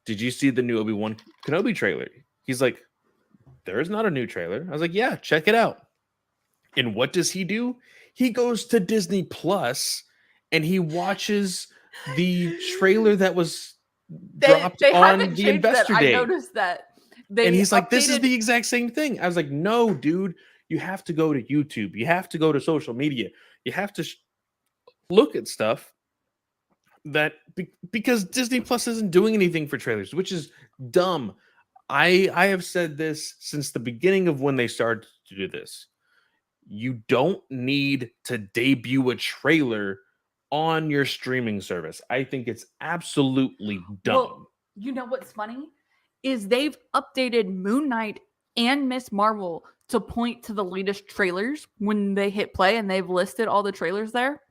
[SPEAKER 1] did you see the new Obi-Wan Kenobi trailer?" He's like, "There is not a new trailer." I was like, "Yeah, check it out." And what does he do? He goes to Disney Plus and he watches the trailer that was dropped
[SPEAKER 2] They
[SPEAKER 1] on
[SPEAKER 2] haven't
[SPEAKER 1] the
[SPEAKER 2] changed that.
[SPEAKER 1] investor
[SPEAKER 2] I
[SPEAKER 1] day.
[SPEAKER 2] noticed that.
[SPEAKER 1] And
[SPEAKER 2] They
[SPEAKER 1] he's like, "This is
[SPEAKER 2] updated.
[SPEAKER 1] the exact same thing." I was like, "No, dude, you have to go to YouTube. You have to go to social media. You have to look at stuff that because Disney Plus isn't doing anything for trailers, which is dumb." I have said this since the beginning of when they started to do this. You don't need to debut a trailer on your streaming service. I think it's absolutely dumb.
[SPEAKER 2] Well, you know what's funny? Is they've updated Moon Knight and Miss Marvel to point to the latest trailers when they hit play, and they've listed all the trailers there.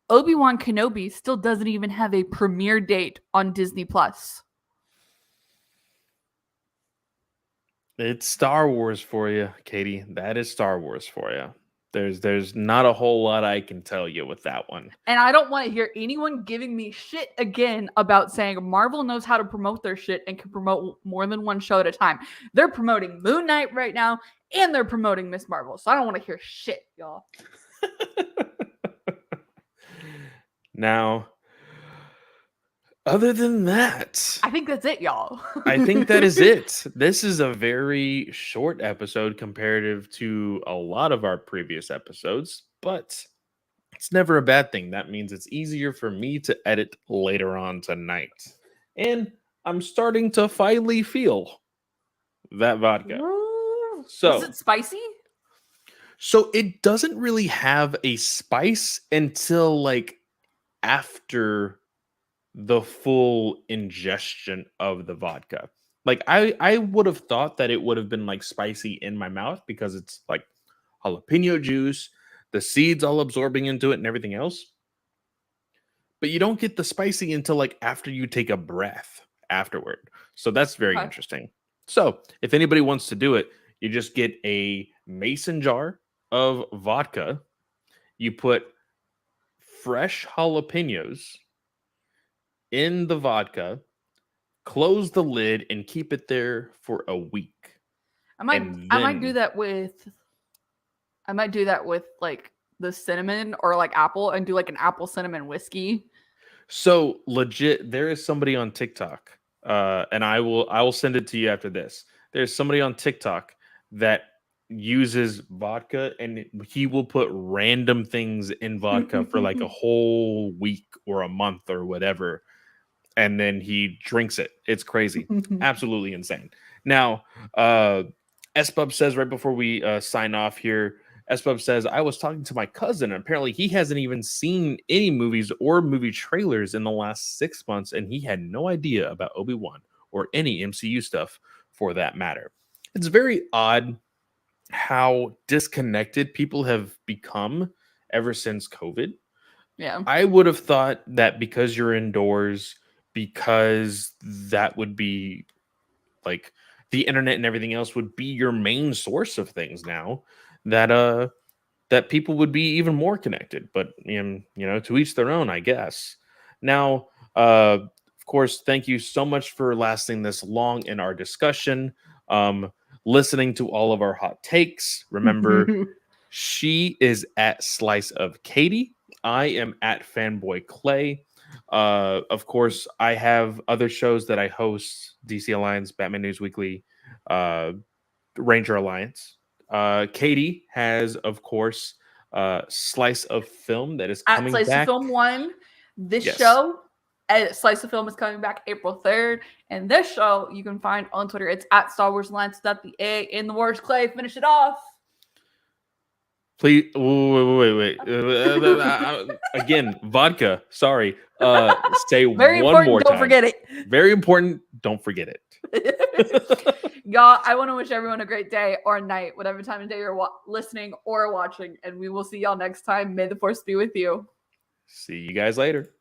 [SPEAKER 2] Obi-Wan Kenobi still doesn't even have a premiere date on Disney Plus.
[SPEAKER 1] It's Star Wars for you, Katie. That is Star Wars for you. There's not a whole lot I can tell you with that one.
[SPEAKER 2] And I don't want to hear anyone giving me shit again about saying Marvel knows how to promote their shit and can promote more than one show at a time. They're promoting Moon Knight right now, and they're promoting Miss Marvel. So I don't want to hear shit, y'all.
[SPEAKER 1] Now, other than that,
[SPEAKER 2] I think that's it, y'all.
[SPEAKER 1] I think that is it. This is a very short episode comparative to a lot of our previous episodes, but it's never a bad thing. That means it's easier for me to edit later on tonight. And I'm starting to finally feel that vodka.
[SPEAKER 2] Was it spicy?
[SPEAKER 1] So it doesn't really have a spice until like after the full ingestion of the vodka. Like I would have thought that it would have been like spicy in my mouth because it's like jalapeno juice, the seeds all absorbing into it and everything else. But you don't get the spicy until like after you take a breath afterward. So that's very
[SPEAKER 2] Okay.
[SPEAKER 1] interesting. So if anybody wants to do it, you just get a mason jar of vodka. You put fresh jalapenos in the vodka, close the lid, and keep it there for a week.
[SPEAKER 2] I might do
[SPEAKER 1] then-
[SPEAKER 2] that with like the cinnamon or like apple and do like an apple cinnamon whiskey.
[SPEAKER 1] So legit, there is somebody on TikTok, and I will send it to you after this. There's somebody on TikTok that uses vodka, and he will put random things in vodka for like a whole week or a month or whatever, and then he drinks it. It's crazy, absolutely insane. Now, SBub says right before we sign off here. SBub says, I was talking to my cousin, and apparently he hasn't even seen any movies or movie trailers in the last 6 months, and he had no idea about Obi-Wan or any MCU stuff for that matter. It's very odd how disconnected people have become ever since COVID.
[SPEAKER 2] Yeah.
[SPEAKER 1] I would have thought that because you're indoors, because that would be like the internet and everything else would be your main source of things now, that people would be even more connected. But to each their own, I guess. Now, of course, thank you so much for lasting this long in our discussion, listening to all of our hot takes. Remember, she is at Slice of Katie. I am at Fanboy Clay. Of course, I have other shows that I host: DC Alliance, Batman News Weekly, Ranger Alliance. Katie has, of course, Slice of Film that is
[SPEAKER 2] At
[SPEAKER 1] coming
[SPEAKER 2] Slice
[SPEAKER 1] back.
[SPEAKER 2] of Film 1, this
[SPEAKER 1] Yes.
[SPEAKER 2] show at Slice of Film is coming back April 3rd. And this show you can find on Twitter. It's at Star Wars Alliance. That's the A in the words. Clay, finish it off.
[SPEAKER 1] Please, wait. Again, vodka. Sorry. Say
[SPEAKER 2] Very
[SPEAKER 1] one
[SPEAKER 2] important.
[SPEAKER 1] more
[SPEAKER 2] Don't
[SPEAKER 1] time.
[SPEAKER 2] forget it.
[SPEAKER 1] Very important. Don't forget it.
[SPEAKER 2] Y'all, I want to wish everyone a great day or night, whatever time of day you're listening or watching. And we will see y'all next time. May the force be with you.
[SPEAKER 1] See you guys later.